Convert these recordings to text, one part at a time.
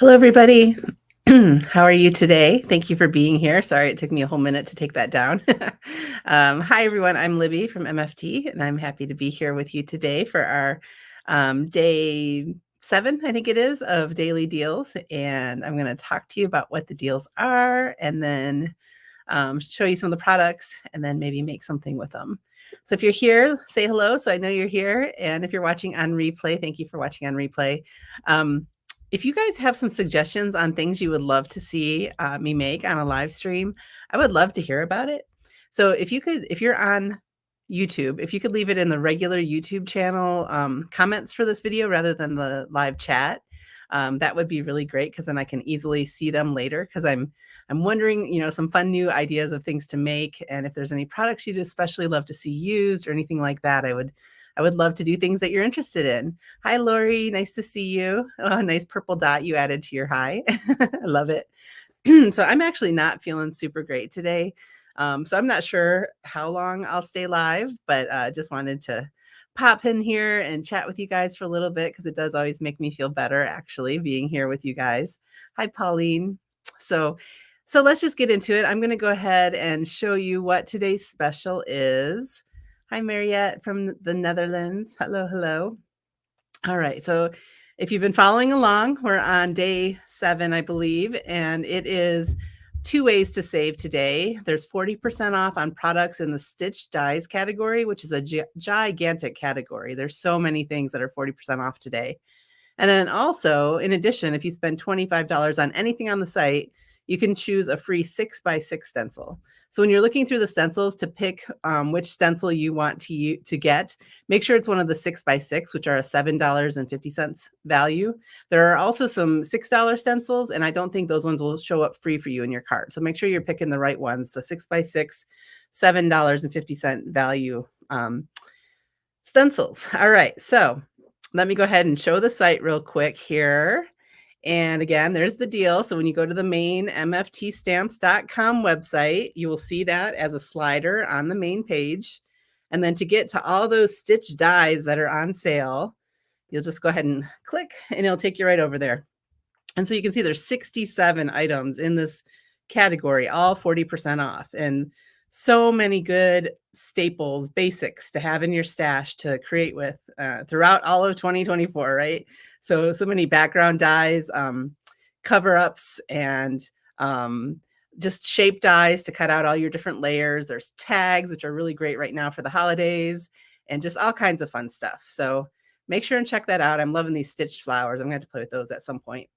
Hello, everybody. How are you today? Thank you for being here. Sorry, it took me a whole minute to take that down. Hi, everyone. I'm Libby from MFT, and I'm happy to be here with you today for our day 7, I think it is, of daily deals. And I'm going to talk to you about what the deals are and then show you some of the products and then maybe make something with them. So if you're here, say hello so I know you're here. And if you're watching on replay, thank you for watching on replay. If you guys have some suggestions on things you would love to see me make on a live stream, I would love to hear about it. So if you're on YouTube, if you could leave it in the regular YouTube channel comments for this video rather than the live chat, that would be really great because then I can easily see them later because I'm wondering, some fun new ideas of things to make. And if there's any products you'd especially love to see used or anything like that, I would love to do things that you're interested in. Hi, Lori. Nice to see you. Oh, nice purple dot you added to your hi. I love it. So I'm actually not feeling super great today. So I'm not sure how long I'll stay live, but just wanted to pop in here and chat with you guys for a little bit because it does always make me feel better actually being here with you guys. Hi, Pauline. So let's just get into it. I'm going to go ahead and show you what today's special is. Hi, Mariette from the Netherlands. Hello, hello. All right. So if you've been following along, we're on day 7, I believe, and it is 2 ways to save today. There's 40% off on products in the stitched dies category, which is a gigantic category. There's so many things that are 40% off today. And then also, in addition, if you spend $25 on anything on the site, you can choose a free 6x6 stencil. So when you're looking through the stencils to pick which stencil you want to get, make sure it's one of the 6x6, which are a $7.50 value. There are also some $6 stencils, and I don't think those ones will show up free for you in your cart. So make sure you're picking the right ones, the 6x6, $7.50 value stencils. All right, so let me go ahead and show the site real quick here. And again, there's the deal. So when you go to the main mftstamps.com website, you will see that as a slider on the main page. And then to get to all those stitch dies that are on sale, you'll just go ahead and click and it'll take you right over there. And so you can see there's 67 items in this category, all 40% off. And so many good staples, basics to have in your stash to create with throughout all of 2024, right? So many background dies, cover-ups, and just shape dies to cut out all your different layers. There's tags, which are really great right now for the holidays, and just all kinds of fun stuff. So make sure and check that out. I'm loving these stitched flowers. I'm going to have to play with those at some point.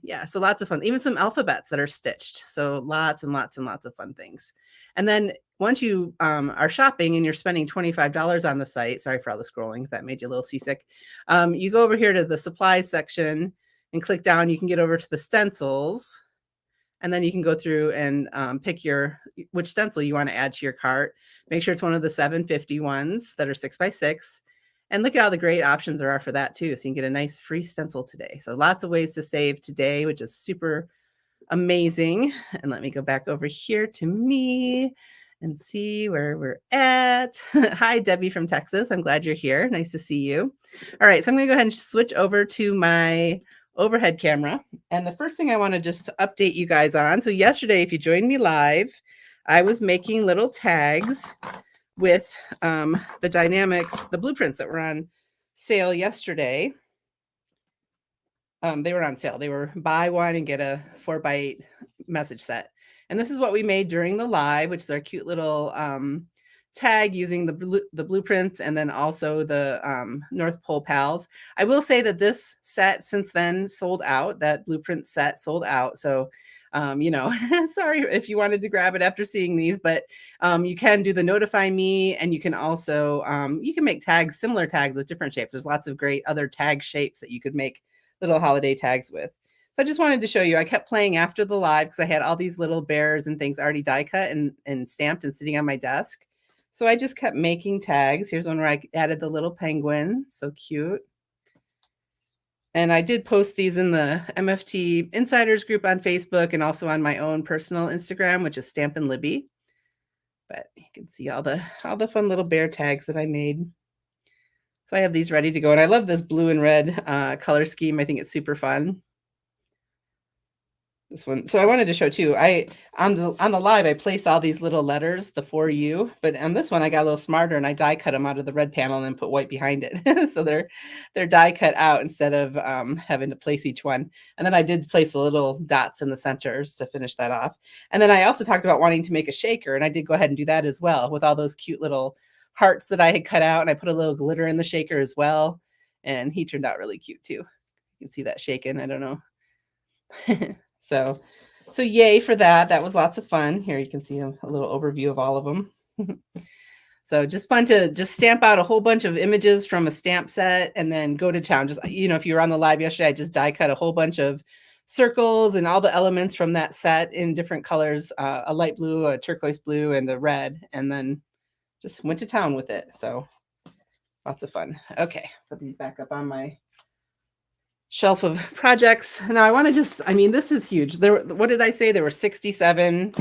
Yeah, so lots of fun, even some alphabets that are stitched. So lots and lots and lots of fun things. And then once you are shopping and you're spending $25 on the site, sorry for all the scrolling, if that made you a little seasick. You go over here to the supplies section and click down. You can get over to the stencils. And then you can go through and pick which stencil you want to add to your cart. Make sure it's one of the 750 ones that are 6x6. And look at all the great options there are for that too. So you can get a nice free stencil today. So lots of ways to save today, which is super amazing. And let me go back over here to me and see where we're at. Hi, Debbie from Texas. I'm glad you're here. Nice to see you. All right, so I'm going to go ahead and switch over to my overhead camera. And the first thing I want to just update you guys on. So yesterday, if you joined me live, I was making little tags with the Dynamics, the blueprints that were on sale yesterday. They were on sale. They were buy one and get a 4x8 message set. And this is what we made during the live, which is our cute little tag using the blueprints and then also the North Pole Pals. I will say that this set since then sold out. That blueprint set sold out. So sorry if you wanted to grab it after seeing these, but you can do the notify me, and you can also you can make tags, similar tags with different shapes. There's lots of great other tag shapes that you could make little holiday tags with. So I just wanted to show you. I kept playing after the live because I had all these little bears and things already die cut and stamped and sitting on my desk. So I just kept making tags. Here's one where I added the little penguin. So cute. And I did post these in the MFT Insiders group on Facebook and also on my own personal Instagram, which is Stampin' Libby. But you can see all the fun little bear tags that I made. So I have these ready to go. And I love this blue and red color scheme. I think it's super fun. This one. So I wanted to show too. On the live, I placed all these little letters, the for you, but on this one I got a little smarter and I die cut them out of the red panel and then put white behind it. So they're die cut out instead of having to place each one. And then I did place the little dots in the centers to finish that off. And then I also talked about wanting to make a shaker, and I did go ahead and do that as well with all those cute little hearts that I had cut out, and I put a little glitter in the shaker as well. And he turned out really cute too. You can see that shaking. I don't know. So yay for that. That was lots of fun. Here you can see a little overview of all of them. So just fun to just stamp out a whole bunch of images from a stamp set and then go to town. Just, if you were on the live yesterday, I just die cut a whole bunch of circles and all the elements from that set in different colors, a light blue, a turquoise blue, and a red, and then just went to town with it. So lots of fun. Okay, put these back up on my shelf of projects. Now I want to this is huge. What did I say? There were 67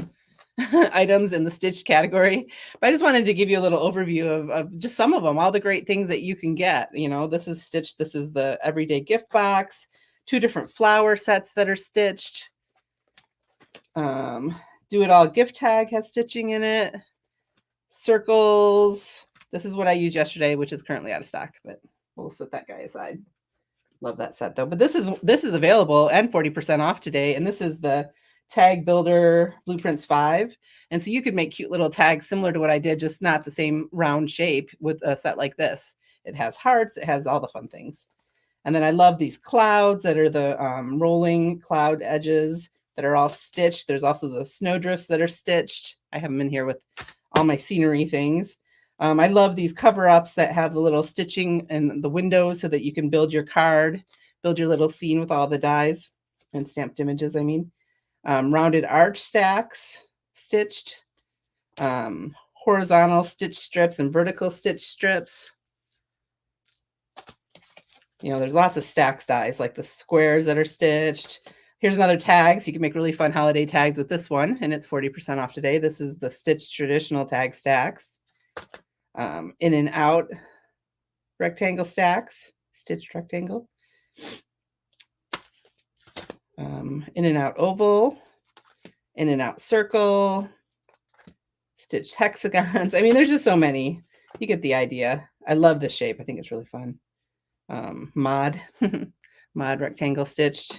items in the stitched category, but I just wanted to give you a little overview of just some of them, all the great things that you can get. This is stitched. This is the everyday gift box, 2 different flower sets that are stitched. Do It All gift tag has stitching in it. Circles. This is what I used yesterday, which is currently out of stock, but we'll set that guy aside. Love that set though. But this is available and 40% off today. And this is the Tag Builder Blueprints 5. And so you could make cute little tags similar to what I did, just not the same round shape with a set like this. It has hearts. It has all the fun things. And then I love these clouds that are the rolling cloud edges that are all stitched. There's also the snowdrifts that are stitched. I have them in here with all my scenery things. I love these cover-ups that have the little stitching in the windows so that you can build your card, build your little scene with all the dies and stamped images, rounded arch stacks, stitched, horizontal stitch strips and vertical stitch strips. There's lots of stacks dies, like the squares that are stitched. Here's another tag, so you can make really fun holiday tags with this one, and it's 40% off today. This is the stitched traditional tag stacks. In and out rectangle stacks, stitched rectangle, in and out oval, in and out circle, stitched hexagons. There's just so many. You get the idea. I love this shape. I think it's really fun. Mod rectangle stitched,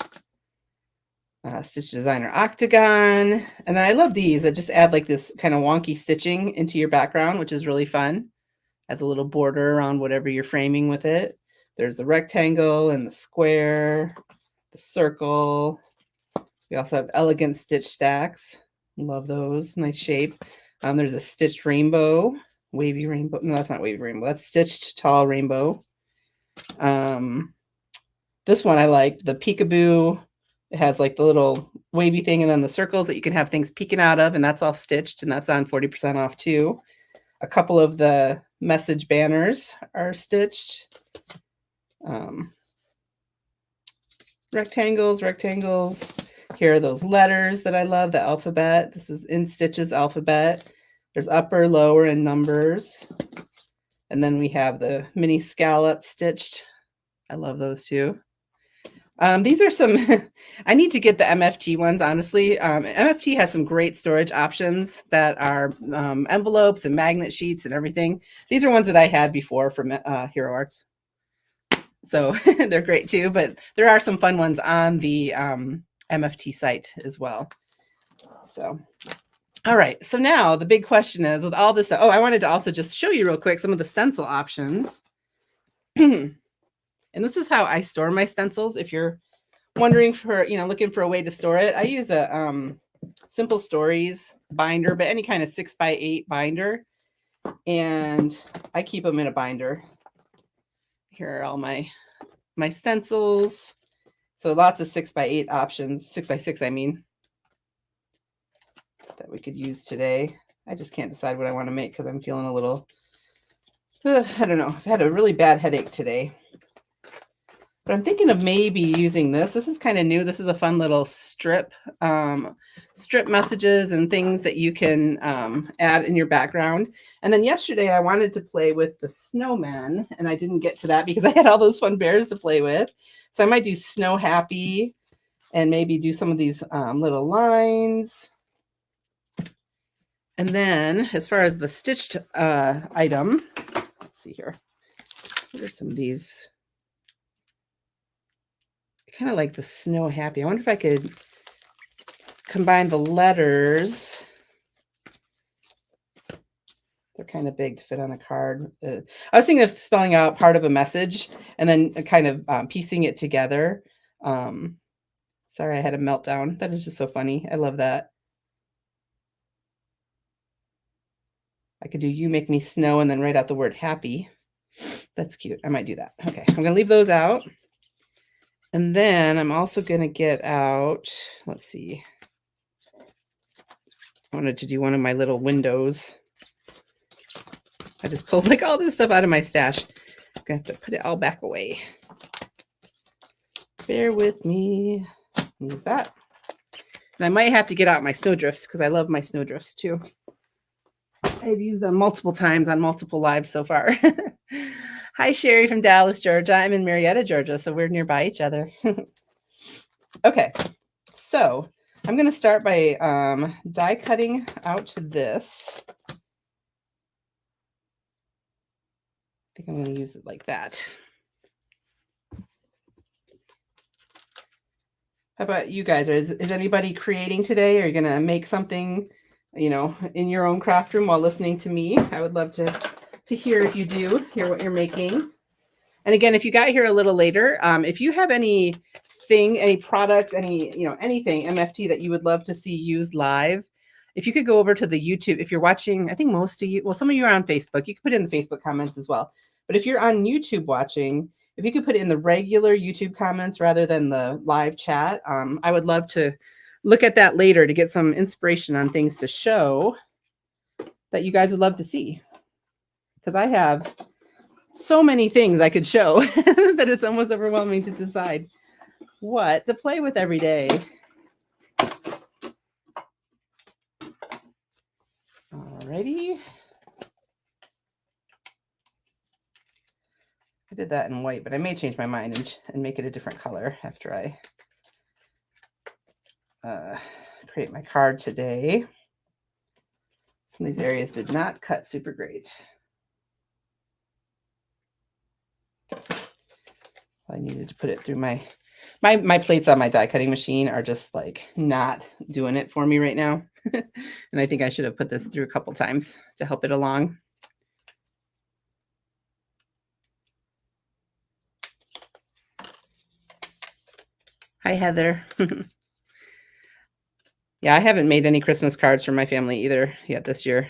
Stitch Designer octagon. And then I love these that just add like this kind of wonky stitching into your background, which is really fun. As a little border around whatever you're framing with it. There's the rectangle and the square, the circle. We also have elegant stitch stacks. Love those. Nice shape. There's a stitched rainbow, wavy rainbow. No, that's not wavy rainbow. That's stitched tall rainbow. This one I like, the peekaboo. It has like the little wavy thing and then the circles that you can have things peeking out of, and that's all stitched, and that's on 40% off too. A couple of the message banners are stitched. Rectangles. Here are those letters that I love, the alphabet. This is in stitches alphabet. There's upper, lower, and numbers. And then we have the mini scallop stitched. I love those too. These are some, I need to get the MFT ones, honestly. MFT has some great storage options that are envelopes and magnet sheets and everything. These are ones that I had before from Hero Arts. So they're great too, but there are some fun ones on the MFT site as well. So, all right. So now the big question is, with all this, I wanted to also just show you real quick some of the stencil options. And this is how I store my stencils. If you're wondering for, looking for a way to store it, I use a Simple Stories binder, but any kind of 6x8 binder. And I keep them in a binder. Here are all my stencils. So lots of 6x8 options, 6x6, I mean, that we could use today. I just can't decide what I want to make because I'm feeling a little, I don't know. I've had a really bad headache today. But I'm thinking of maybe using this. This is kind of new. This is a fun little strip messages and things that you can add in your background. And then yesterday I wanted to play with the snowman, and I didn't get to that because I had all those fun bears to play with. So I might do Snow Happy and maybe do some of these little lines. And then as far as the stitched item, let's see here. What are some of these? I kind of like the Snow Happy. I wonder if I could combine the letters. They're kind of big to fit on a card. I was thinking of spelling out part of a message and then kind of piecing it together. Sorry, I had a meltdown. That is just so funny. I love that. I could do "you make me snow" and then write out the word happy. That's cute. I might do that. Okay, I'm going to leave those out. And then I'm also going to get out, let's see. I wanted to do one of my little windows. I just pulled like all this stuff out of my stash. I'm going to have to put it all back away. Bear with me. Use that. And I might have to get out my snowdrifts because I love my snowdrifts too. I've used them multiple times on multiple lives so far. Hi, Sherry from Dallas, Georgia. I'm in Marietta, Georgia, so we're nearby each other. Okay, so I'm going to start by die cutting out this. I think I'm going to use it like that. How about you guys? Is anybody creating today? Are you going to make something, you know, in your own craft room while listening to me? I would love to hear if you do, hear what you're making. And again, if you got here a little later, if you have anything, any products, any, you know, anything MFT that you would love to see used live, if you could go over to the YouTube, if you're watching, I think most of you, well, some of you are on Facebook, you can put it in the Facebook comments as well. But if you're on YouTube watching, if you could put it in the regular YouTube comments rather than the live chat, I would love to look at that later to get some inspiration on things to show that you guys would love to see. Because I have so many things I could show that it's almost overwhelming to decide what to play with every day. Alrighty. I did that in white, but I may change my mind and make it a different color after I create my card today. Some of these areas did not cut super great. I needed to put it through my plates on my die cutting machine are just like not doing it for me right now. And I think I should have put this through a couple times to help it along. Hi, Heather. Yeah, I haven't made any Christmas cards for my family either yet this year.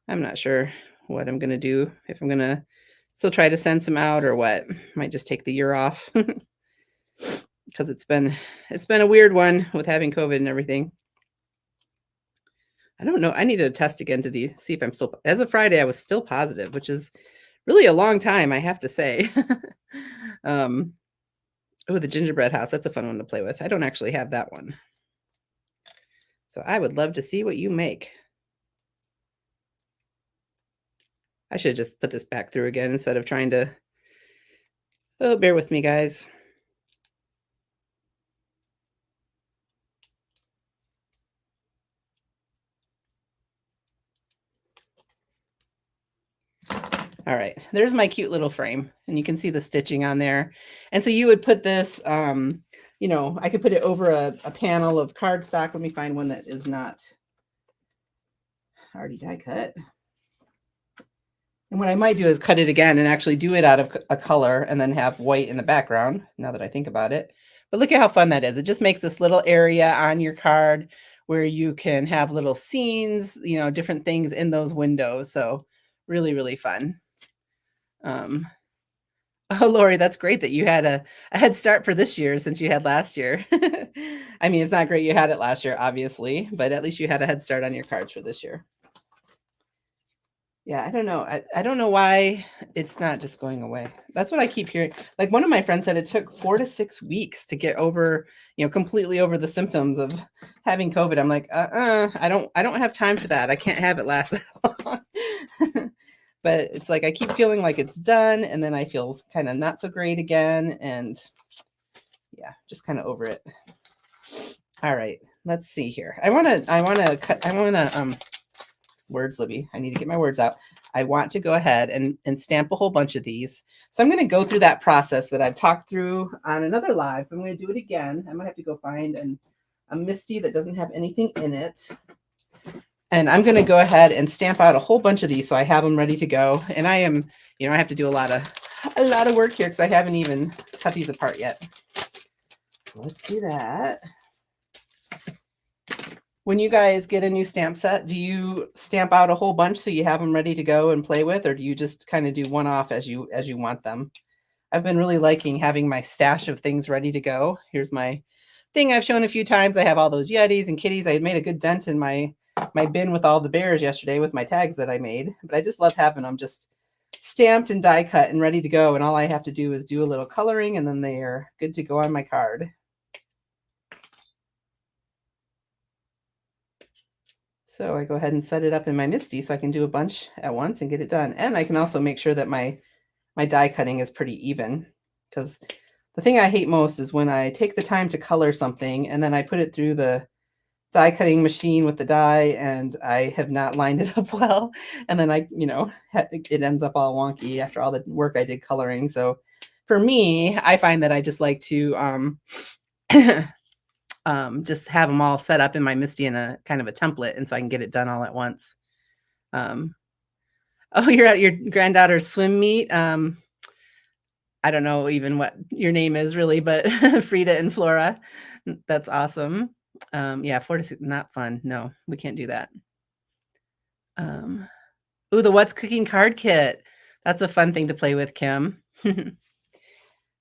I'm not sure what I'm going to do, if I'm going to still try to send some out or what. Might just take the year off because it's been a weird one with having COVID and everything. I don't know. I need to test again to see if I'm still, as of Friday, I was still positive, which is really a long time, I have to say. Oh, the gingerbread house. That's a fun one to play with. I don't actually have that one. So I would love to see what you make. I should just put this back through again instead of trying to, oh, bear with me, guys. All right, there's my cute little frame, and you can see the stitching on there. And so you would put this, you know, I could put it over a panel of cardstock. Let me find one that is not already die cut. And what I might do is cut it again and actually do it out of a color and then have white in the background, now that I think about it. But look at how fun that is. It just makes this little area on your card where you can have little scenes, you know, different things in those windows. So really, really fun. Oh, Lori, that's great that you had a head start for this year since you had last year. I mean, it's not great you had it last year, obviously, but at least you had a head start on your cards for this year. Yeah, I don't know. I don't know why it's not just going away. That's what I keep hearing. Like one of my friends said it took 4 to 6 weeks to get over, you know, completely over the symptoms of having COVID. I'm like, I don't have time for that. I can't have it last that long. But it's like I keep feeling like it's done, and then I feel kind of not so great again, and yeah, just kind of over it. All right, let's see here. Words, Libby. I need to get my words out. I want to go ahead and stamp a whole bunch of these. So I'm going to go through that process that I've talked through on another live. I'm going to do it again. I might have to go find a Misty that doesn't have anything in it. And I'm going to go ahead and stamp out a whole bunch of these so I have them ready to go. And I am, I have to do a lot of work here because I haven't even cut these apart yet. So let's do that. When you guys get a new stamp set, do you stamp out a whole bunch so you have them ready to go and play with, or do you just kind of do one off as you want them? I've been really liking having my stash of things ready to go. Here's my thing I've shown a few times. I have all those Yetis and kitties. I made a good dent in my bin with all the bears yesterday with my tags that I made, but I just love having them just stamped and die cut and ready to go. And all I have to do is do a little coloring and then they are good to go on my card. So I go ahead and set it up in my Misty so I can do a bunch at once and get it done. And I can also make sure that my die cutting is pretty even, because the thing I hate most is when I take the time to color something and then I put it through the die cutting machine with the die and I have not lined it up well. And then it ends up all wonky after all the work I did coloring. So for me, I find that I just like to just have them all set up in my Misty in a kind of a template, and so I can get it done all at once. Oh, you're at your granddaughter's swim meet. I don't know even what your name is really, but Frida and Flora. That's awesome. Yeah, 4 to 6, not fun. No, we can't do that. Ooh, the What's Cooking card kit. That's a fun thing to play with, Kim.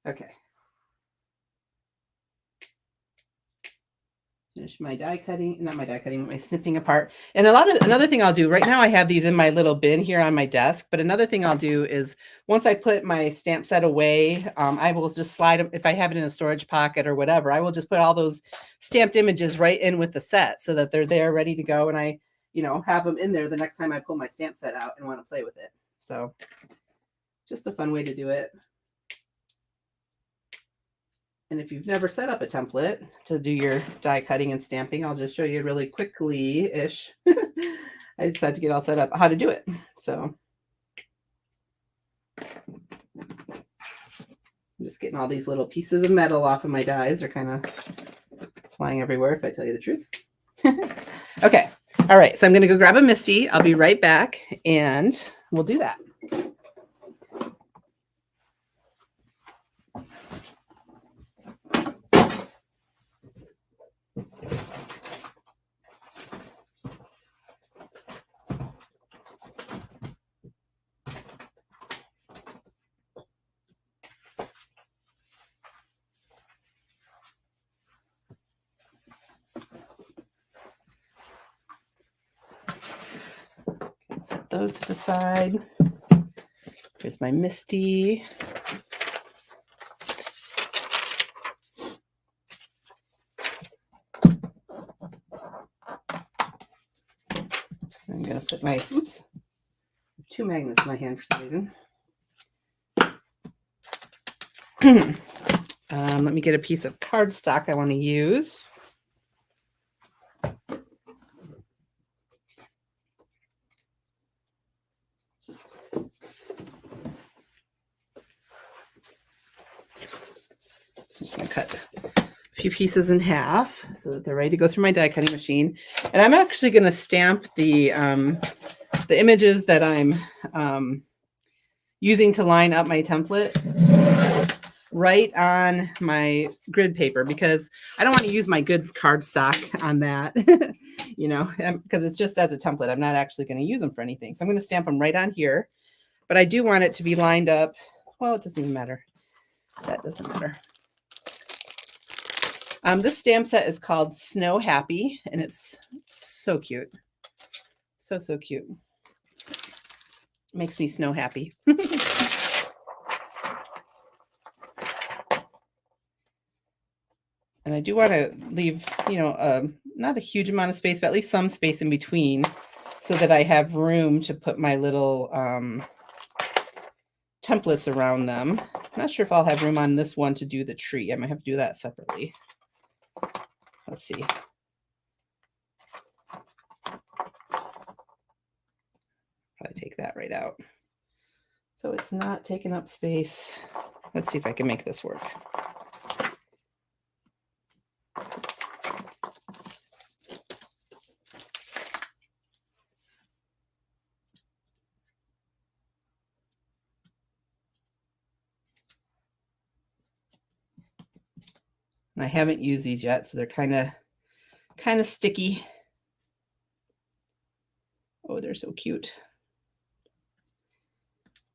Okay. Finish my die cutting, not my die cutting, my snipping apart. And another thing I'll do right now, I have these in my little bin here on my desk, but another thing I'll do is once I put my stamp set away, I will just slide them, if I have it in a storage pocket or whatever, I will just put all those stamped images right in with the set so that they're there ready to go. And I, have them in there the next time I pull my stamp set out and want to play with it. So just a fun way to do it. And if you've never set up a template to do your die cutting and stamping, I'll just show you really quickly-ish. I just had to get all set up how to do it. So I'm just getting all these little pieces of metal off of my dies. They're kind of flying everywhere, if I tell you the truth. Okay. All right. So I'm going to go grab a Misty. I'll be right back, and we'll do that. Set those to the side. Here's my Misty. I'm going to put my, two magnets in my hand for some reason. Let me get a piece of cardstock I want to use. I'm just going to cut a few pieces in half so that they're ready to go through my die cutting machine. And I'm actually going to stamp the images that I'm using to line up my template right on my grid paper, because I don't want to use my good cardstock on that, because it's just as a template. I'm not actually going to use them for anything. So I'm going to stamp them right on here, but I do want it to be lined up. Well, it doesn't even matter. That doesn't matter. This stamp set is called Snow Happy, and it's so cute. So cute. Makes me snow happy. And I do want to leave, not a huge amount of space, but at least some space in between so that I have room to put my little templates around them. I'm not sure if I'll have room on this one to do the tree. I might have to do that separately. let's see. Probably take that right out. So it's not taking up space. Let's see if I can make this work. And I haven't used these yet, so they're kind of sticky. Oh, they're so cute.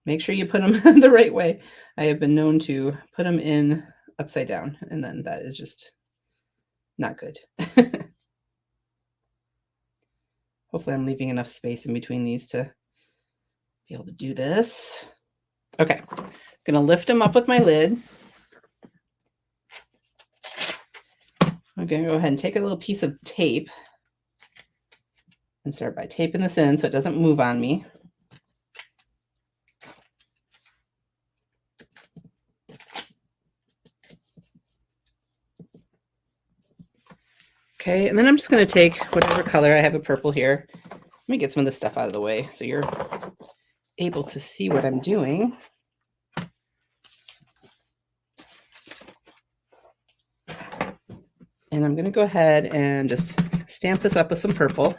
Make sure you put them the right way. I have been known to put them in upside down, and then that is just not good. Hopefully I'm leaving enough space in between these to be able to do this. Okay, I'm gonna lift them up with my lid. I'm gonna go ahead and take a little piece of tape and start by taping this in so it doesn't move on me. Okay, and then I'm just going to take whatever color. I have a purple here. Let me get some of this stuff out of the way so you're able to see what I'm doing. And I'm going to go ahead and just stamp this up with some purple.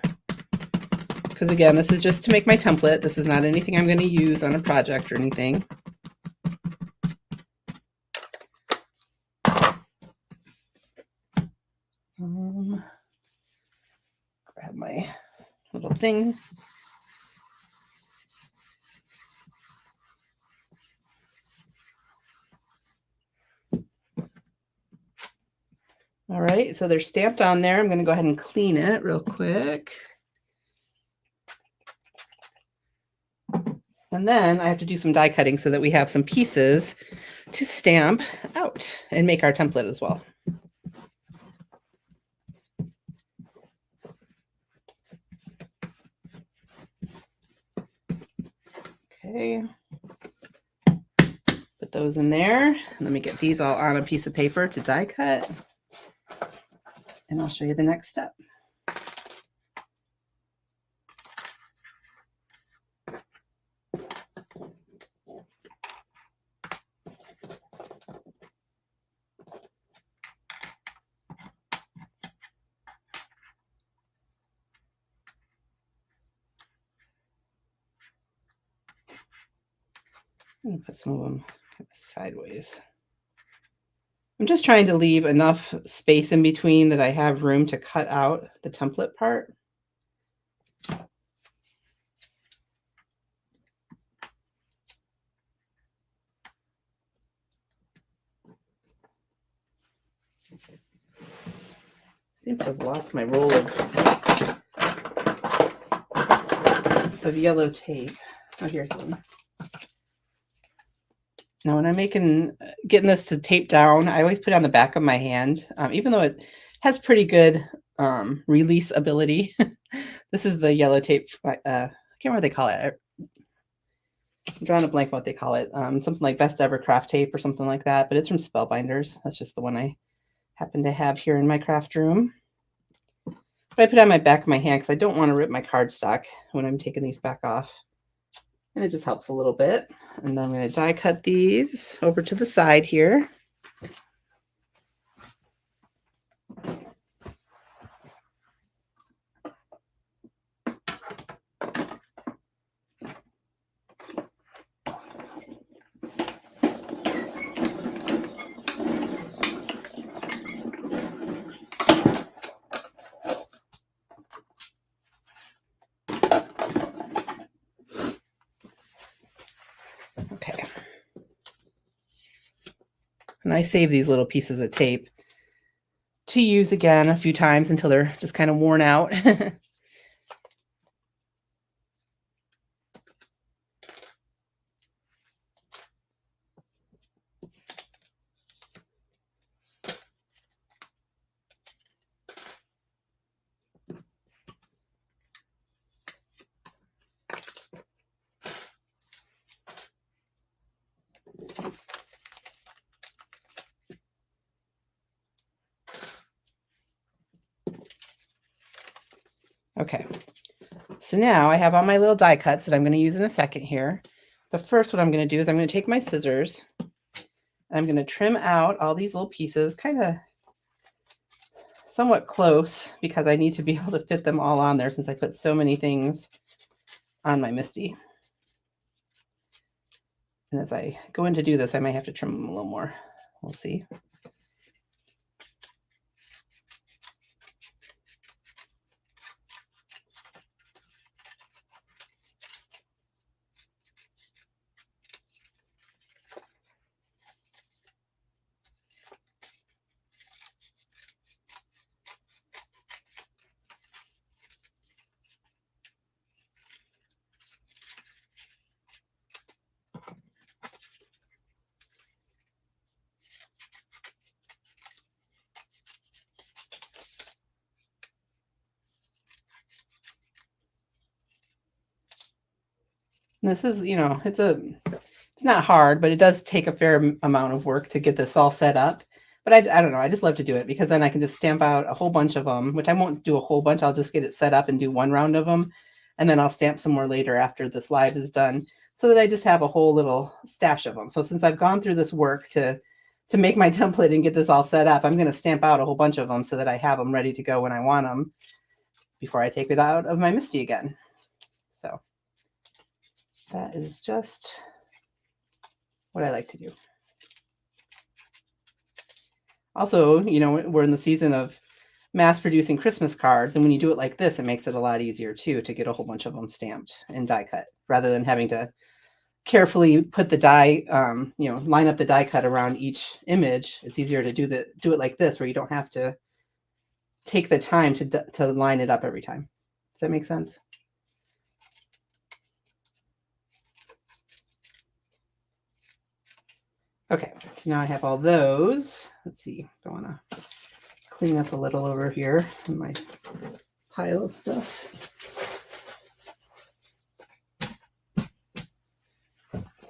Because again, this is just to make my template. This is not anything I'm going to use on a project or anything. Grab my little thing. All right, so they're stamped on there. I'm going to go ahead and clean it real quick. And then I have to do some die cutting so that we have some pieces to stamp out and make our template as well. Okay, put those in there. Let me get these all on a piece of paper to die cut, and I'll show you the next step. I'm going to put some of them kind of sideways. I'm just trying to leave enough space in between that I have room to cut out the template part. I seem to have lost my roll of yellow tape. Oh, here's one. Now, when I'm getting this to tape down, I always put it on the back of my hand, even though it has pretty good release ability. This is the yellow tape. I can't remember what they call it. I'm drawing a blank what they call it. Something like Best Ever Craft Tape or something like that, but it's from Spellbinders. That's just the one I happen to have here in my craft room. But I put it on my back of my hand because I don't want to rip my cardstock when I'm taking these back off. And it just helps a little bit. And then I'm going to die cut these over to the side here. Okay. And I save these little pieces of tape to use again a few times until they're just kind of worn out. Okay, so now I have all my little die cuts that I'm going to use in a second here. But first what I'm going to do is I'm going to take my scissors and I'm going to trim out all these little pieces, kind of somewhat close because I need to be able to fit them all on there since I put so many things on my Misty. And as I go in to do this, I might have to trim them a little more. We'll see. And this is, it's not hard, but it does take a fair amount of work to get this all set up. But I don't know. I just love to do it because then I can just stamp out a whole bunch of them, which I won't do a whole bunch. I'll just get it set up and do one round of them. And then I'll stamp some more later after this live is done so that I just have a whole little stash of them. So since I've gone through this work to make my template and get this all set up, I'm going to stamp out a whole bunch of them so that I have them ready to go when I want them before I take it out of my Misty again. So that is just what I like to do. Also, we're in the season of mass producing Christmas cards. And when you do it like this, it makes it a lot easier too, to get a whole bunch of them stamped and die cut rather than having to carefully put the die, line up the die cut around each image. It's easier to do it like this, where you don't have to take the time to line it up every time. Does that make sense? Okay, so now I have all those. Let's see, I want to clean up a little over here in my pile of stuff.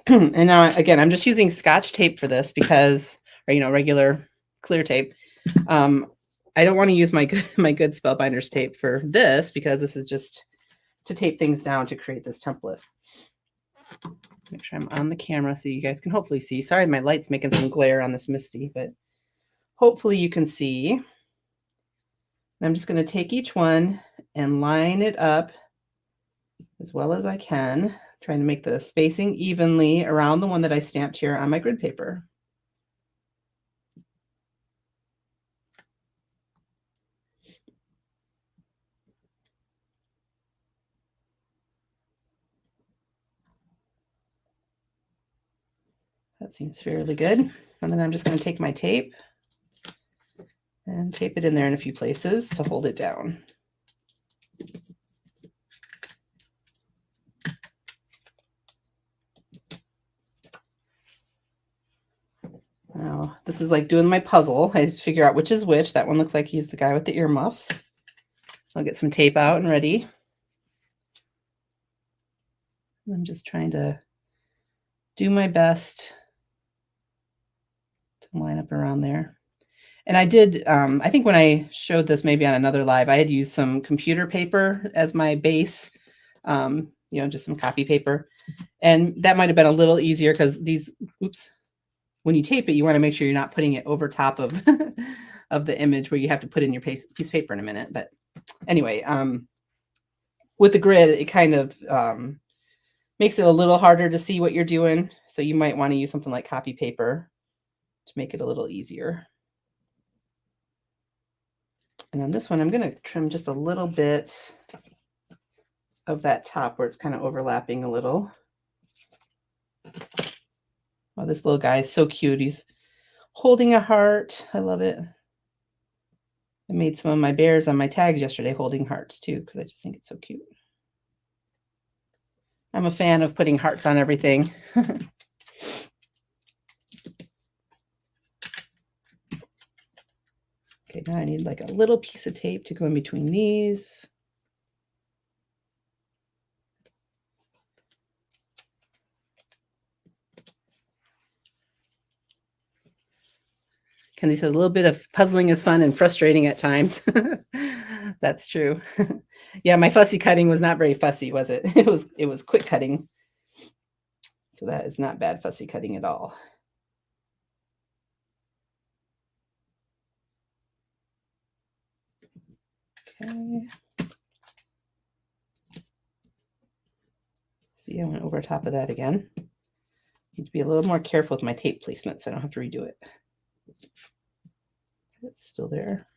And now, again, I'm just using Scotch tape for this because, or regular clear tape. I don't want to use my good Spellbinders tape for this because this is just to tape things down to create this template. Make sure I'm on the camera so you guys can hopefully see. Sorry, my light's making some glare on this Misty, but hopefully you can see. And I'm just going to take each one and line it up as well as I can, trying to make the spacing evenly around the one that I stamped here on my grid paper. That seems fairly good. And then I'm just going to take my tape and tape it in there in a few places to hold it down. Now, this is like doing my puzzle. I just figure out which is which. That one looks like he's the guy with the earmuffs. I'll get some tape out and ready. I'm just trying to do my best to line up around there. And I did, I think when I showed this maybe on another live, I had used some computer paper as my base, just some copy paper. And that might have been a little easier because these, when you tape it, you want to make sure you're not putting it over top of, of the image where you have to put in your piece of paper in a minute. But anyway, with the grid, it kind of makes it a little harder to see what you're doing. So you might want to use something like copy paper to make it a little easier. And on this one, I'm going to trim just a little bit of that top where it's kind of overlapping a little. Oh, this little guy is so cute. He's holding a heart. I love it. I made some of my bears on my tags yesterday holding hearts too, because I just think it's so cute. I'm a fan of putting hearts on everything. Okay, now I need like a little piece of tape to go in between these. Kenzie says a little bit of puzzling is fun and frustrating at times. That's true. Yeah, my fussy cutting was not very fussy, was it? It was quick cutting. So that is not bad fussy cutting at all. Okay. See, I went over top of that again. Need to be a little more careful with my tape placement so I don't have to redo it. It's still there.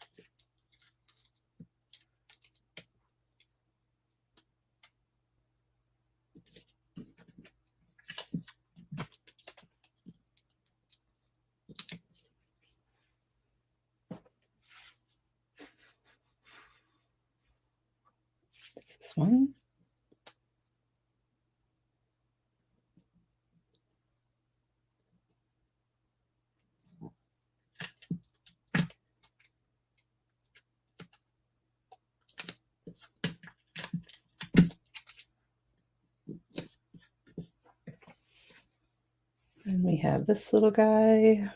It's this one. And we have this little guy.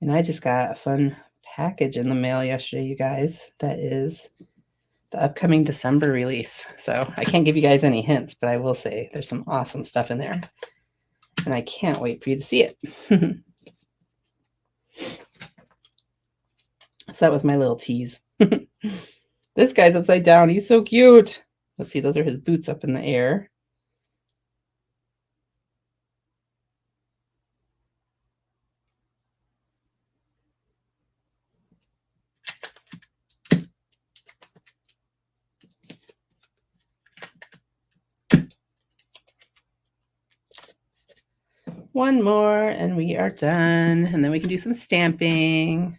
And I just got a fun package in the mail yesterday, you guys. That is the upcoming December release. So I can't give you guys any hints, but I will say there's some awesome stuff in there. And I can't wait for you to see it. So that was my little tease. This guy's upside down. He's so cute. Let's see, those are his boots up in the air. One more and we are done. And then we can do some stamping.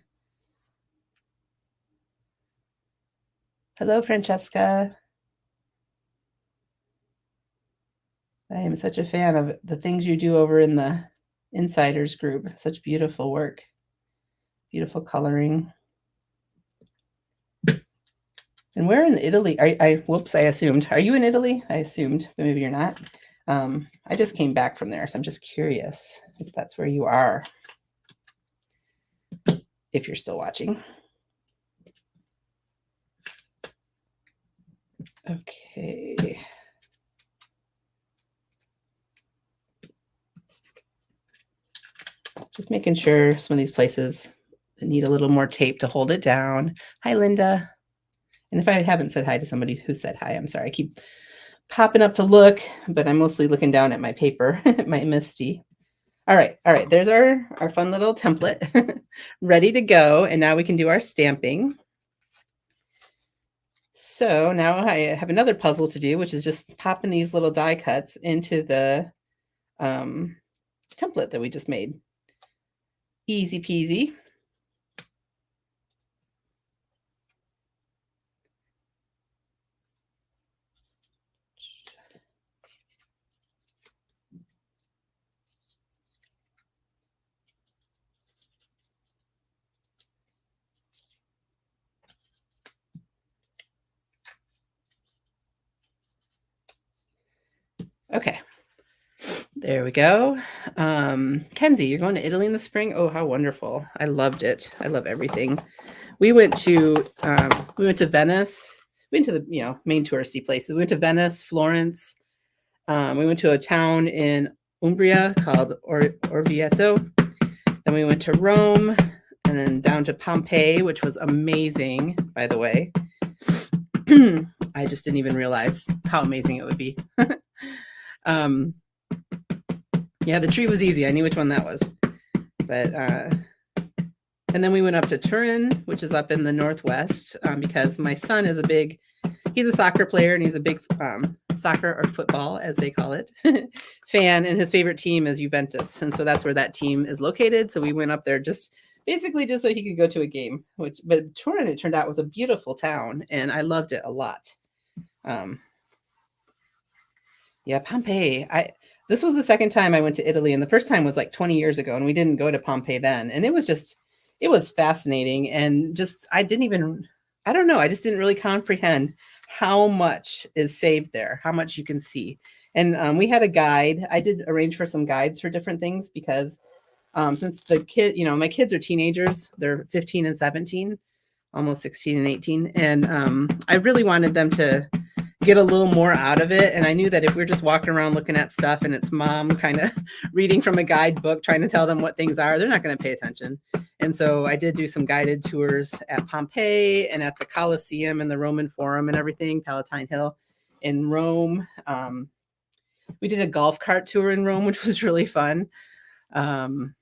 Hello, Francesca. I am such a fan of the things you do over in the Insiders group. Such beautiful work. Beautiful coloring. And where in Italy? Whoops, I assumed. Are you in Italy? I assumed, but maybe you're not. I just came back from there, so I'm just curious if that's where you are. If you're still watching. Okay. Just making sure some of these places need a little more tape to hold it down. Hi, Linda. And if I haven't said hi to somebody who said hi, I'm sorry. I keep popping up to look, but I'm mostly looking down at my paper, my Misty. All right. There's our fun little template ready to go. And now we can do our stamping. So now I have another puzzle to do, which is just popping these little die cuts into the template that we just made. Easy peasy. Okay, there we go. Kenzie, you're going to Italy in the spring? Oh, how wonderful. I loved it. I love everything. We went to Venice. We went to the main touristy places. We went to Venice, Florence. We went to a town in Umbria called Orvieto. Then we went to Rome and then down to Pompeii, which was amazing, by the way. I just didn't even realize how amazing it would be. Yeah, the tree was easy. I knew which one that was. But and then we went up to Turin, which is up in the northwest, because my son is he's a soccer player, and he's a big soccer or football, as they call it, fan, and his favorite team is Juventus. And so that's where that team is located. So we went up there basically just so he could go to a game, but Turin, it turned out, was a beautiful town, and I loved it a lot. Yeah, Pompeii. This was the second time I went to Italy, and the first time was like 20 years ago, and we didn't go to Pompeii then. And it was fascinating, and I just didn't really comprehend how much is saved there, how much you can see. And we had a guide. I did arrange for some guides for different things because since the kid, my kids are teenagers, they're 15 and 17, almost 16 and 18. And I really wanted them to get a little more out of it. And I knew that if we're just walking around looking at stuff and it's mom kind of reading from a guidebook, trying to tell them what things are, they're not going to pay attention. And so I did do some guided tours at Pompeii and at the Colosseum and the Roman Forum and everything, Palatine Hill in Rome. We did a golf cart tour in Rome, which was really fun. And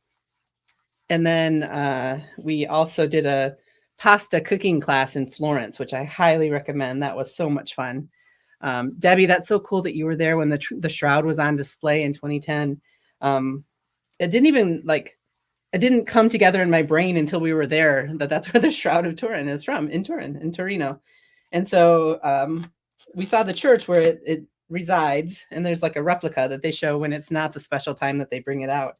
then we also did a pasta cooking class in Florence, which I highly recommend. That was so much fun. Debbie, that's so cool that you were there when the shroud was on display in 2010. It didn't come together in my brain until we were there that's where the Shroud of Turin is from, in Turin, in Torino. And so we saw the church where it resides, and there's like a replica that they show when it's not the special time that they bring it out.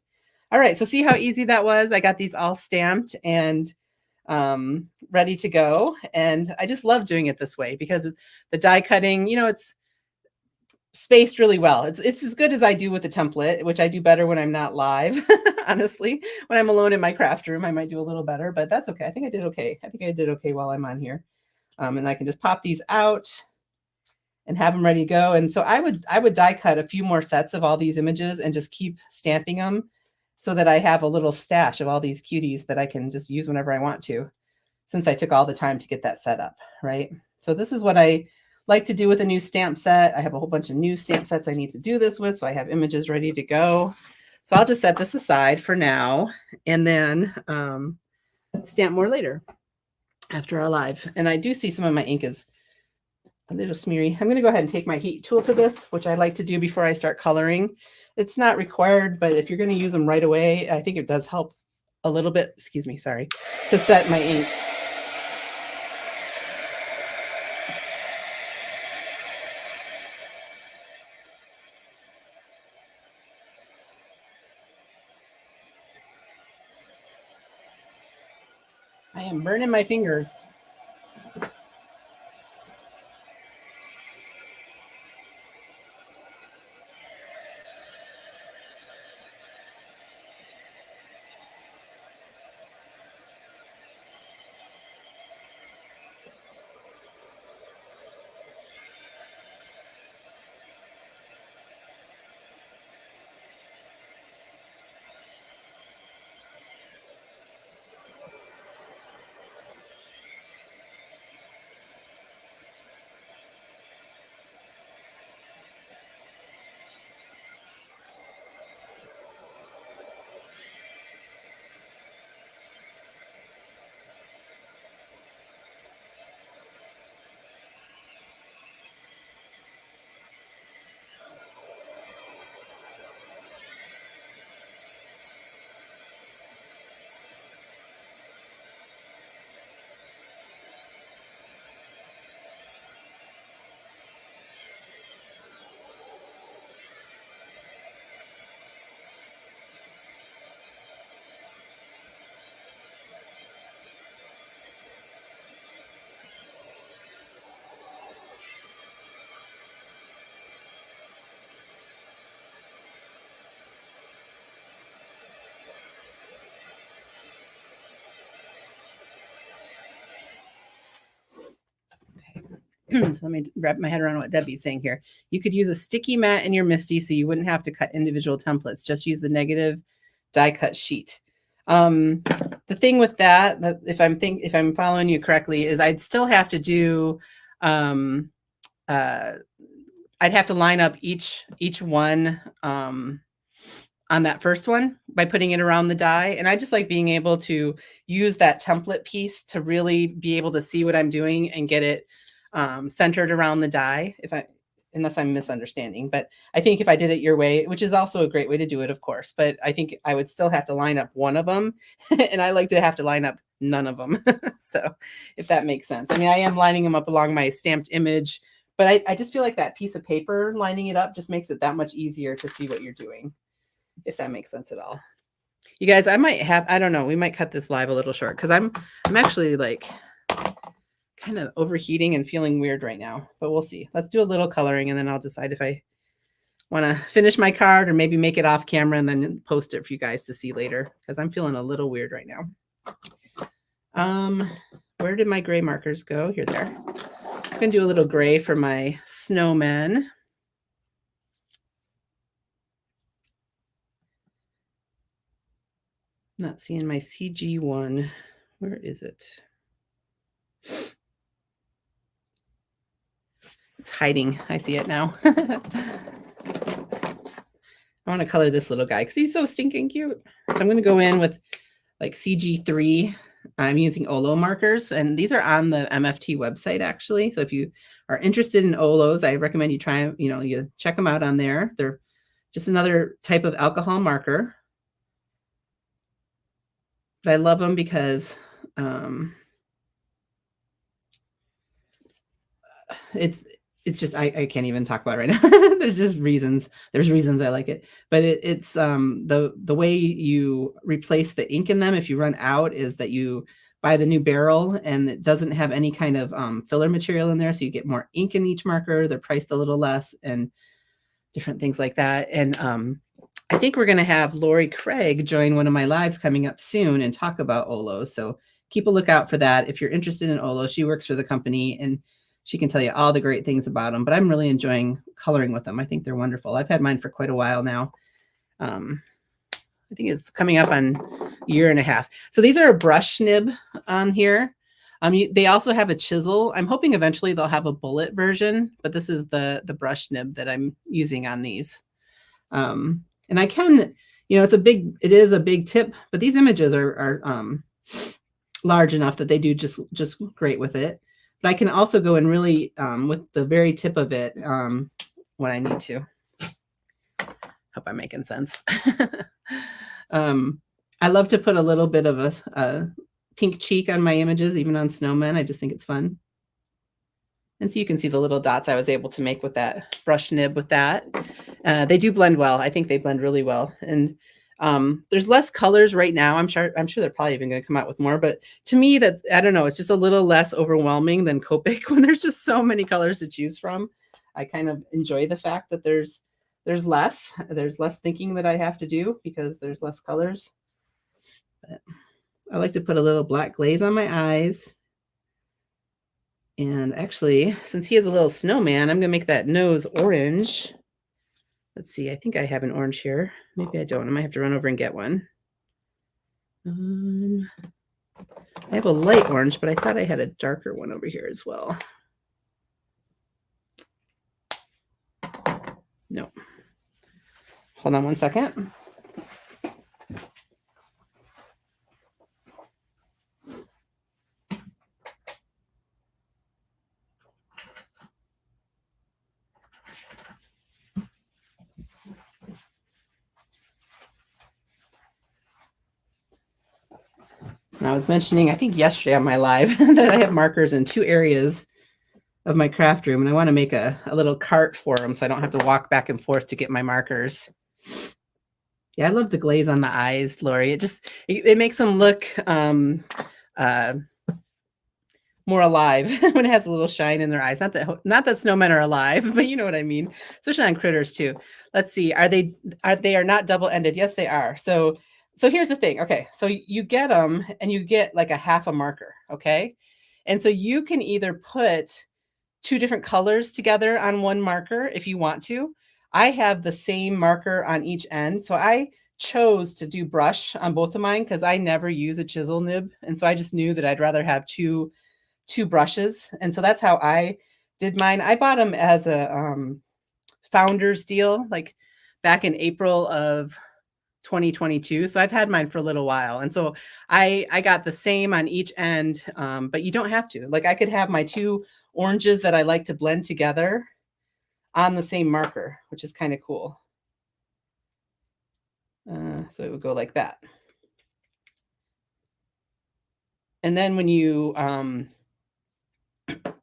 All right, so see how easy that was? I got these all stamped and ready to go. And I just love doing it this way because the die cutting, it's spaced really well. It's as good as I do with the template, which I do better when I'm not live. Honestly, when I'm alone in my craft room, I might do a little better, but that's okay. I think I did okay while I'm on here. And I can just pop these out and have them ready to go. And so I would die cut a few more sets of all these images and just keep stamping them so that I have a little stash of all these cuties that I can just use whenever I want to, since I took all the time to get that set up, right? So this is what I like to do with a new stamp set. I have a whole bunch of new stamp sets I need to do this with, so I have images ready to go. So I'll just set this aside for now and then stamp more later after our live. And I do see some of my ink is a little smeary. I'm going to go ahead and take my heat tool to this, which I like to do before I start coloring. It's not required, but if you're going to use them right away, I think it does help a little bit, excuse me, sorry, to set my ink. I am burning my fingers. So let me wrap my head around what Debbie's saying here. You could use a sticky mat in your MISTI so you wouldn't have to cut individual templates. Just use the negative die cut sheet. The thing with that if I'm following you correctly, is I'd still have to do I'd have to line up each one on that first one by putting it around the die. And I just like being able to use that template piece to really be able to see what I'm doing and get it centered around the die, unless I'm misunderstanding. But I think if I did it your way, which is also a great way to do it, of course, but I think I would still have to line up one of them. And I like to have to line up none of them. So if that makes sense. I mean, I am lining them up along my stamped image, but I just feel like that piece of paper lining it up just makes it that much easier to see what you're doing, if that makes sense at all. You guys, I don't know, we might cut this live a little short because I'm actually like kind of overheating and feeling weird right now, but we'll see. Let's do a little coloring and then I'll decide if I want to finish my card or maybe make it off camera and then post it for you guys to see later because I'm feeling a little weird right now. Where did my gray markers go? Here they are. I'm going to do a little gray for my snowmen. Not seeing my CG1. Where is it? It's hiding. I see it now. I want to color this little guy because he's so stinking cute. So I'm going to go in with like CG3. I'm using Olo markers, and these are on the MFT website actually. So if you are interested in Olos, I recommend you try, you check them out on there. They're just another type of alcohol marker. But I love them because it's just I can't even talk about it right now. There's just reasons. There's reasons I like it. But it's the way you replace the ink in them if you run out is that you buy the new barrel and it doesn't have any kind of filler material in there, so you get more ink in each marker. They're priced a little less and different things like that. And I think we're going to have Lori Craig join one of my lives coming up soon and talk about Olos. So keep a lookout for that. If you're interested in Olos, she works for the company and she can tell you all the great things about them, but I'm really enjoying coloring with them. I think they're wonderful. I've had mine for quite a while now. I think it's coming up on a year and a half. So these are a brush nib on here. They also have a chisel. I'm hoping eventually they'll have a bullet version, but this is the brush nib that I'm using on these. And I can, it is a big tip, but these images are large enough that they do just great with it. But I can also go in really with the very tip of it when I need to. Hope I'm making sense. I love to put a little bit of a pink cheek on my images, even on snowmen. I just think it's fun. And so you can see the little dots I was able to make with that brush nib with that. They do blend well. I think they blend really well. And there's less colors right now. I'm sure they're probably even going to come out with more. But to me, that's, I don't know, it's just a little less overwhelming than Copic when there's just so many colors to choose from. I kind of enjoy the fact that there's less thinking that I have to do because there's less colors. But I like to put a little black glaze on my eyes. And actually, since he is a little snowman, I'm going to make that nose orange. Let's see. I think I have an orange here. Maybe I don't. I might have to run over and get one. I have a light orange, but I thought I had a darker one over here as well. No. Hold on one second. And I was mentioning, I think yesterday on my live, that I have markers in 2 areas of my craft room, and I want to make a little cart for them so I don't have to walk back and forth to get my markers. Yeah, I love the glaze on the eyes, Lori. It makes them look more alive when it has a little shine in their eyes. Not that snowmen are alive, but you know what I mean. Especially on critters too. Let's see. They are not double-ended? Yes, they are. So here's the thing. Okay, so you get them and you get like a half a marker. Okay, and so you can either put 2 different colors together on one marker if you want to. I have the same marker on each end, so I chose to do brush on both of mine because I never use a chisel nib, and so I just knew that I'd rather have two brushes, and so that's how I did mine. I bought them as a founder's deal, like back in April of 2022. So I've had mine for a little while, and so I got the same on each end, but you don't have to. Like I could have my 2 oranges that I like to blend together on the same marker, which is kind of cool. So it would go like that. And then when you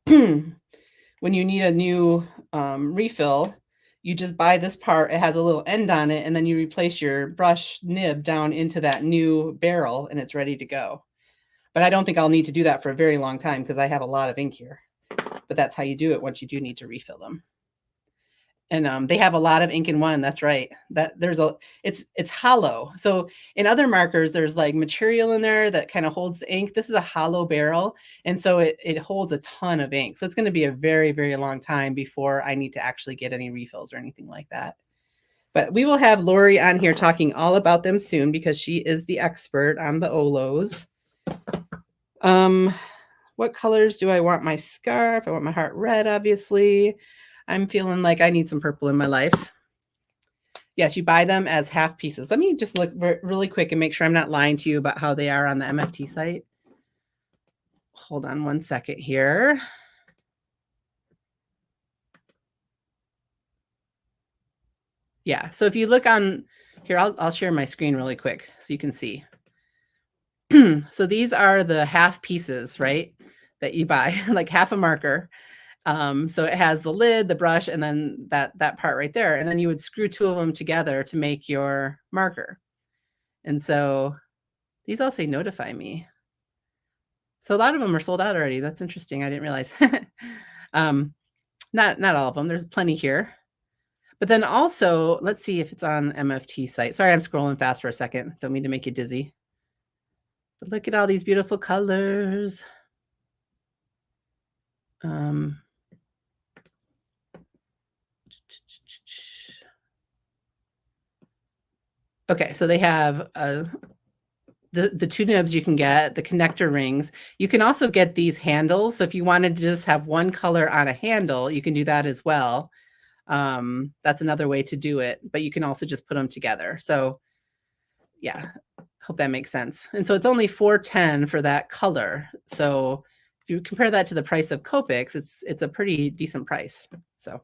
when you need a new refill, you just buy this part. It has a little end on it, and then you replace your brush nib down into that new barrel, and it's ready to go. But I don't think I'll need to do that for a very long time because I have a lot of ink here. But that's how you do it once you do need to refill them. And they have a lot of ink in one. That's right. That there's a it's hollow. So in other markers, there's like material in there that kind of holds the ink. This is a hollow barrel, and so it holds a ton of ink. So it's going to be a very, very long time before I need to actually get any refills or anything like that. But we will have Lori on here talking all about them soon because she is the expert on the Olos. What colors do I want my scarf? I want my heart red, obviously. I'm feeling like I need some purple in my life. Yes, you buy them as half pieces. Let me just look really quick and make sure I'm not lying to you about how they are on the MFT site. Hold on one second here. Yeah, so if you look on here, I'll share my screen really quick so you can see. So these are the half pieces, right, that you buy, like half a marker. So it has the lid, the brush, and then that part right there. And then you would screw two of them together to make your marker. And so these all say notify me. So a lot of them are sold out already. That's interesting. I didn't realize. Not all of them. There's plenty here. But then also, let's see if it's on MFT site. Sorry, I'm scrolling fast for a second. Don't mean to make you dizzy. But look at all these beautiful colors. Okay, so they have the two nibs you can get, the connector rings. You can also get these handles. So if you wanted to just have one color on a handle, you can do that as well. That's another way to do it, but you can also just put them together. So yeah, hope that makes sense. And so it's only $4.10 for that color. So if you compare that to the price of Copics, it's a pretty decent price. So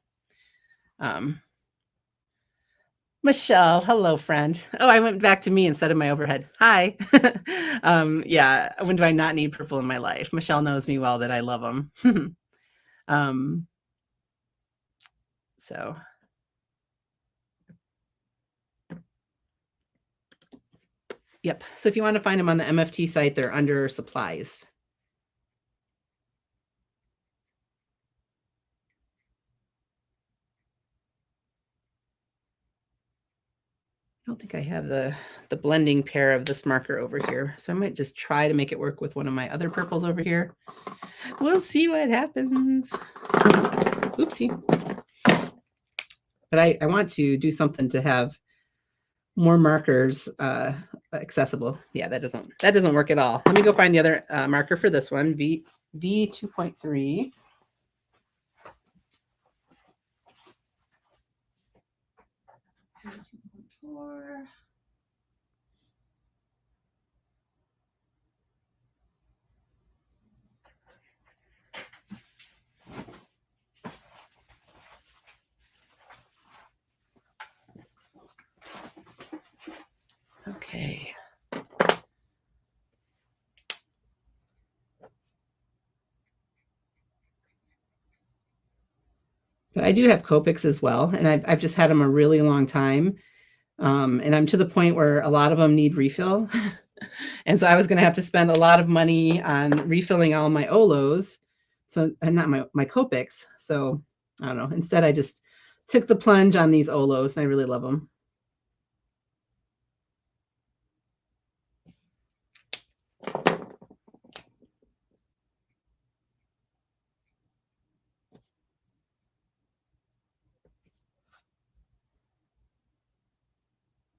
Michelle, hello, friend. Oh, I went back to me instead of my overhead. Hi. Yeah, when do I not need purple in my life? Michelle knows me well that I love them. So yep. So if you want to find them on the MFT site, they're under supplies. I don't think I have the blending pair of this marker over here. So I might just try to make it work with one of my other purples over here. We'll see what happens. Oopsie. But I want to do something to have more markers accessible. Yeah, that doesn't work at all. Let me go find the other marker for this one, V 2.3. Okay. But I do have Copics as well, and I've just had them a really long time. And I'm to the point where a lot of them need refill. And so I was going to have to spend a lot of money on refilling all my Olos. So, and not my Copics. So I don't know. Instead, I just took the plunge on these Olos, and I really love them.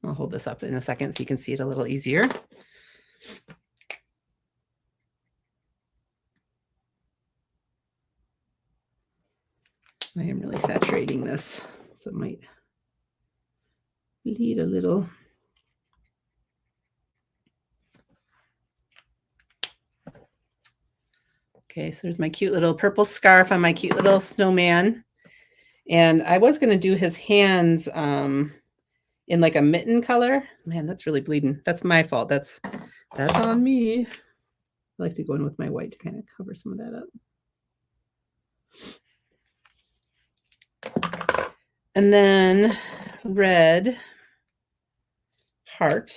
I'll hold this up in a second so you can see it a little easier. I am really saturating this, so it might bleed a little. Okay, so there's my cute little purple scarf on my cute little snowman. And I was going to do his hands in like a mitten color. Man, that's really bleeding. That's my fault. That's on me. I like to go in with my white to kind of cover some of that up. And then red heart.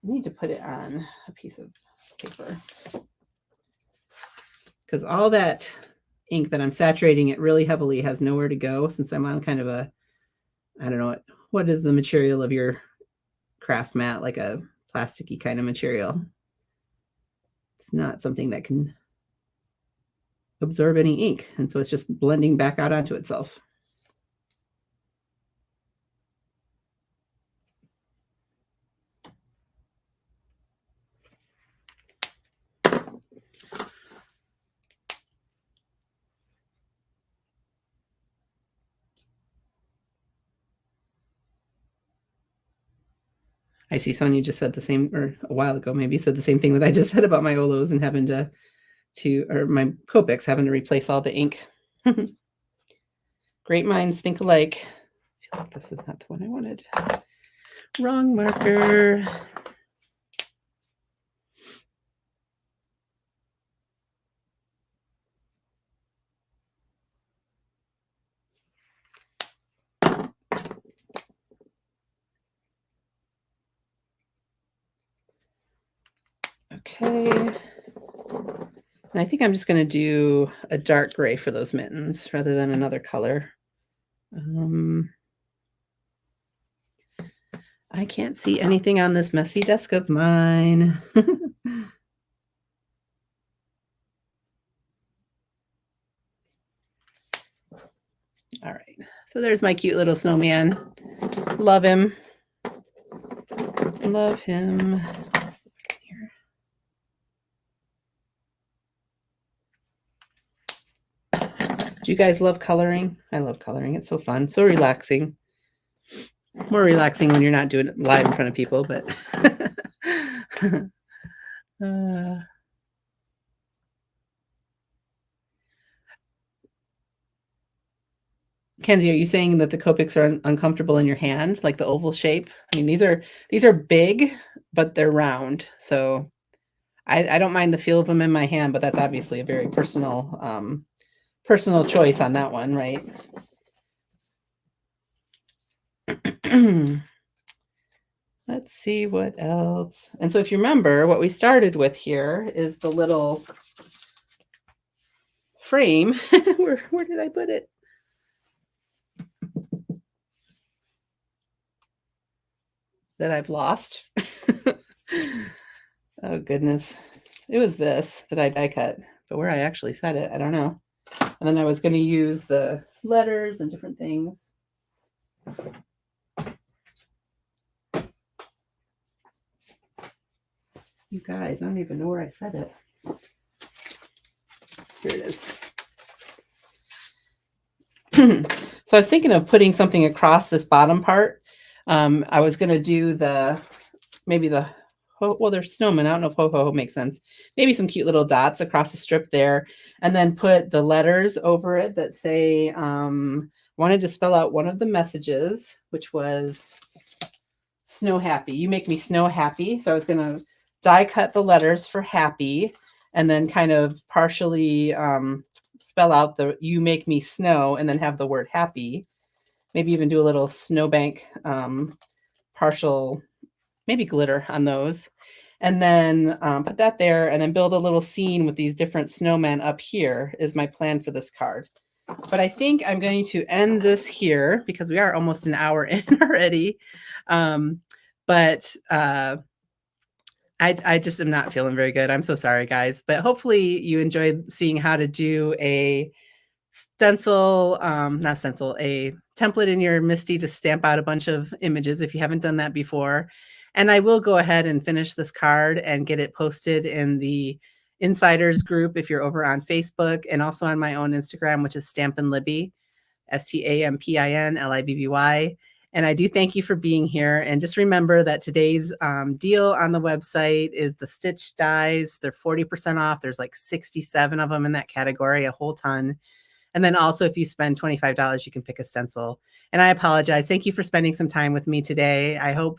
I need to put it on a piece of paper because all that ink that I'm saturating it really heavily has nowhere to go since I'm on kind of a, I don't know, what is the material of your craft mat, like a plasticky kind of material. It's not something that can absorb any ink, and so it's just blending back out onto itself. I see Sonia just said the same, or a while ago maybe said the same thing that I just said about my Olos and having to or my Copics having to replace all the ink. Great minds think alike. I feel like this is not the one I wanted. Wrong marker. Okay. And I think I'm just going to do a dark gray for those mittens rather than another color. I can't see anything on this messy desk of mine. All right. So there's my cute little snowman. Love him. Love him. Do you guys love coloring? I love coloring. It's so fun. So relaxing. More relaxing when you're not doing it live in front of people, but Kenzie, are you saying that the Copics are uncomfortable in your hand, like the oval shape? I mean, these are big, but they're round. So I don't mind the feel of them in my hand, but that's obviously a very personal choice on that one, right? Let's see what else. And so if you remember, what we started with here is the little frame. Where did I put it? That I've lost. Oh, goodness. It was this that I die cut, but where I actually set it, I don't know. And then I was going to use the letters and different things. You guys, I don't even know where I set it. Here it is. So I was thinking of putting something across this bottom part. I was going to do maybe the, well, there's snowmen. I don't know if ho-ho makes sense. Maybe some cute little dots across the strip there, and then put the letters over it that say, wanted to spell out one of the messages, which was snow happy. You make me snow happy. So I was going to die cut the letters for happy and then kind of partially spell out the you make me snow and then have the word happy. Maybe even do a little snowbank partial, maybe glitter on those. And then put that there and then build a little scene with these different snowmen up here is my plan for this card. But I think I'm going to end this here because we are almost an hour in already. I just am not feeling very good. I'm so sorry, guys. But hopefully you enjoyed seeing how to do a stencil, not stencil, a template in your Misty to stamp out a bunch of images if you haven't done that before. And I will go ahead and finish this card and get it posted in the Insiders group if you're over on Facebook, and also on my own Instagram, which is Stampin' Libby, STAMPIN LIBBY. And I do thank you for being here. And just remember that today's deal on the website is the stitch dies. They're 40% off. There's like 67 of them in that category, a whole ton. And then also if you spend $25, you can pick a stencil. And I apologize. Thank you for spending some time with me today. I hope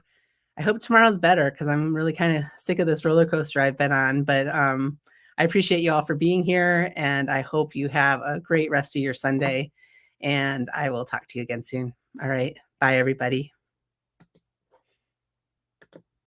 tomorrow's better because I'm really kind of sick of this roller coaster I've been on. But I appreciate you all for being here, and I hope you have a great rest of your Sunday. And I will talk to you again soon. All right. Bye, everybody.